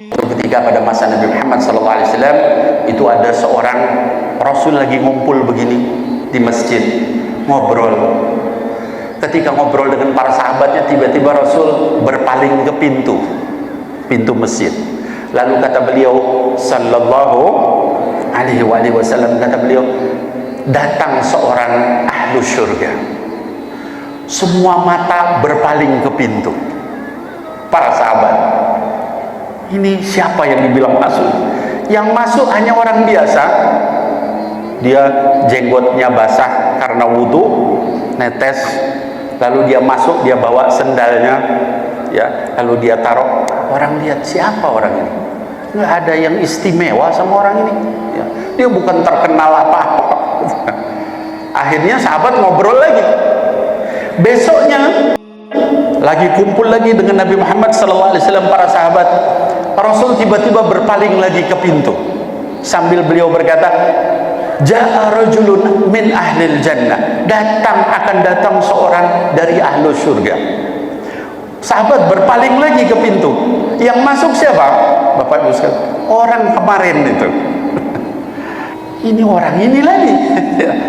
Ketika pada masa Nabi Muhammad SAW itu ada seorang Rasul lagi ngumpul begini di masjid ngobrol. Ketika ngobrol dengan para sahabatnya, tiba-tiba Rasul berpaling ke pintu masjid. Lalu kata beliau sallallahu alaihi wasallam, kata beliau, datang seorang ahlu syurga. Semua mata berpaling ke pintu. Para sahabat, ini siapa yang dibilang masuk? Yang masuk hanya orang biasa. Dia jenggotnya basah karena wudhu, netes. Lalu dia masuk, dia bawa sendalnya, ya. Lalu dia taruh. Orang lihat, siapa orang ini? Nggak ada yang istimewa sama orang ini. Ya. Dia bukan terkenal apa-apa. Akhirnya sahabat ngobrol lagi. Besoknya lagi kumpul lagi dengan Nabi Muhammad SAW, para sahabat. Rasul tiba-tiba berpaling lagi ke pintu sambil beliau berkata, ja'a rajulun min ahlil jannah, akan datang seorang dari ahlu surga. Sahabat berpaling lagi ke pintu. Yang masuk siapa? Bapak Ibu sekalian, orang kemarin itu. Ini orang ini lagi.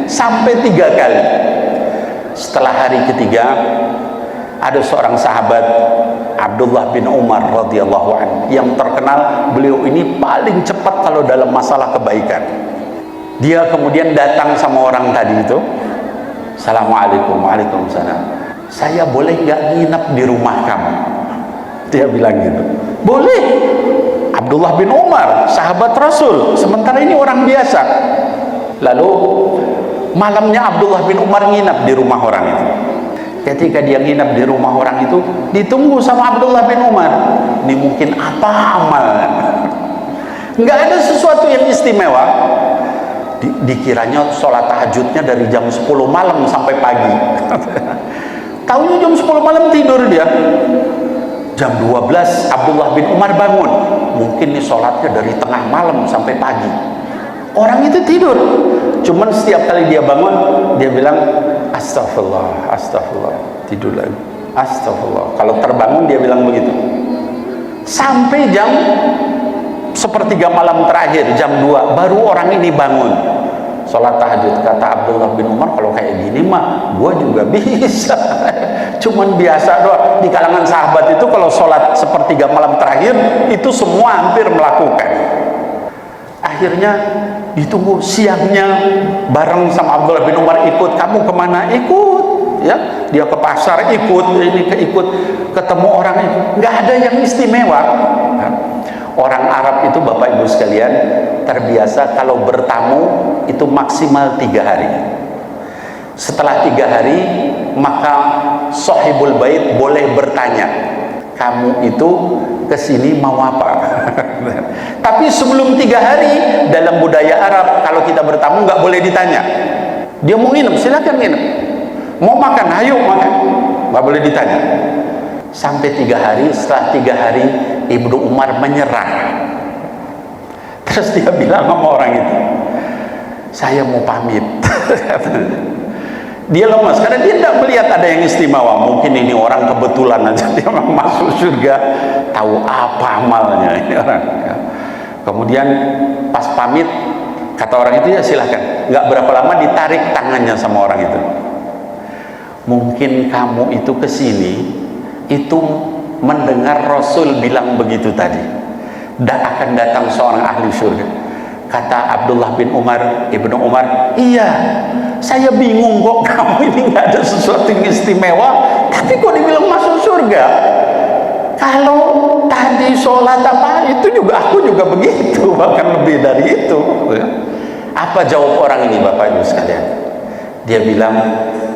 Sampai 3 kali. Setelah hari ketiga, ada seorang sahabat Abdullah bin Umar radhiyallahu anhu yang terkenal, beliau ini paling cepat kalau dalam masalah kebaikan. Dia kemudian datang sama orang tadi itu. Assalamualaikum. Waalaikumsalam. Saya boleh nggak nginep di rumah kamu? Dia bilang gitu. Boleh. Abdullah bin Umar, sahabat Rasul, sementara ini orang biasa. Lalu malamnya Abdullah bin Umar nginep di rumah orang itu. Ketika dia nginep di rumah orang itu, ditunggu sama Abdullah bin Umar. Ini mungkin apa amalnya? Nggak ada sesuatu yang istimewa. Dikiranya sholat tahajudnya dari jam 10 malam sampai pagi. Tahunya jam 10 malam tidur dia. Jam 12 Abdullah bin Umar bangun. Mungkin nih sholatnya dari tengah malam sampai pagi. Orang itu tidur. Cuman setiap kali dia bangun, dia bilang astagfirullah, astagfirullah, tidur lagi, astagfirullah. Kalau terbangun dia bilang begitu. Sampai jam sepertiga malam terakhir, jam 2, baru orang ini bangun sholat tahajud. Kata Abdullah bin Umar, kalau kayak gini mah gua juga bisa. Cuman biasa doang. Di kalangan sahabat itu kalau sholat sepertiga malam terakhir itu semua hampir melakukan. Akhirnya ditunggu siangnya, bareng sama Abdullah bin Umar ikut. Kamu kemana? Ikut, ya. Dia ke pasar ikut, ini ikut, ketemu orang itu. Nggak ada yang istimewa. Orang Arab itu, Bapak Ibu sekalian, terbiasa kalau bertamu itu maksimal 3 hari. Setelah 3 hari, maka sahibul bait boleh bertanya, kamu itu kesini mau apa? Tapi sebelum 3 hari, dalam budaya Arab, kalau kita bertamu nggak boleh ditanya. Dia mau nginep, silakan nginep. Mau makan, ayo makan. Nggak boleh ditanya. Sampai 3 hari, setelah 3 hari, Ibnu Umar menyerah. Terus dia bilang sama orang itu, saya mau pamit. Dia lemas karena dia tidak melihat ada yang istimewa. Mungkin ini orang kebetulan aja dia masuk surga, tahu apa amalnya ini orang. Kemudian pas pamit, kata orang itu, ya silahkan. Nggak berapa lama ditarik tangannya sama orang itu. Mungkin kamu itu kesini itu mendengar Rasul bilang begitu tadi, akan datang seorang ahli surga. Kata Abdullah bin Umar, Ibnu Umar, iya, saya bingung kok kamu ini nggak ada sesuatu yang istimewa, tapi kok dibilang masuk surga? Kalau tadi sholat apa itu juga aku juga begitu, bahkan lebih dari itu. Apa jawab orang ini, Bapak Ibu sekalian? Dia bilang,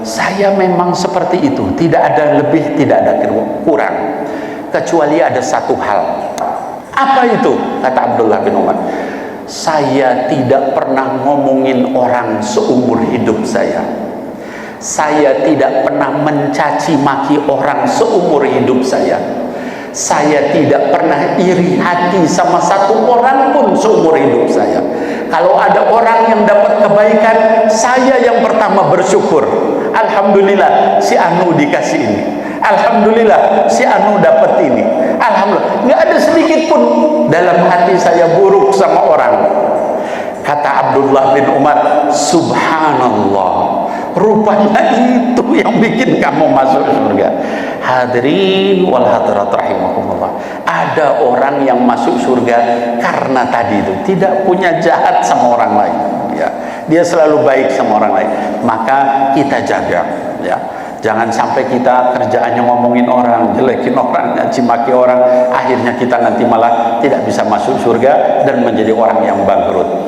saya memang seperti itu, tidak ada lebih, tidak ada kurang, kecuali ada satu hal. Apa itu? Kata Abdullah bin Umar, saya tidak pernah ngomongin orang seumur hidup saya. Saya tidak pernah mencaci maki orang seumur hidup saya. Saya tidak pernah iri hati sama satu orang pun seumur hidup saya. Kalau ada orang yang dapat kebaikan, saya yang pertama bersyukur. Alhamdulillah si Anu dikasih ini. alhamdulillah si anu dapat ini, alhamdulillah. Nggak ada sedikit pun dalam hati saya buruk sama orang. Kata Abdullah bin Umar, subhanallah, rupanya itu yang bikin kamu masuk surga. Hadirin wal hadirat rahimakumullah, ada orang yang masuk surga karena tadi itu tidak punya jahat sama orang lain, ya. Dia selalu baik sama orang lain. Maka kita jaga, ya. Jangan sampai kita kerjaannya ngomongin orang, jelekin orang, caci maki orang, akhirnya kita nanti malah tidak bisa masuk surga dan menjadi orang yang bangkrut.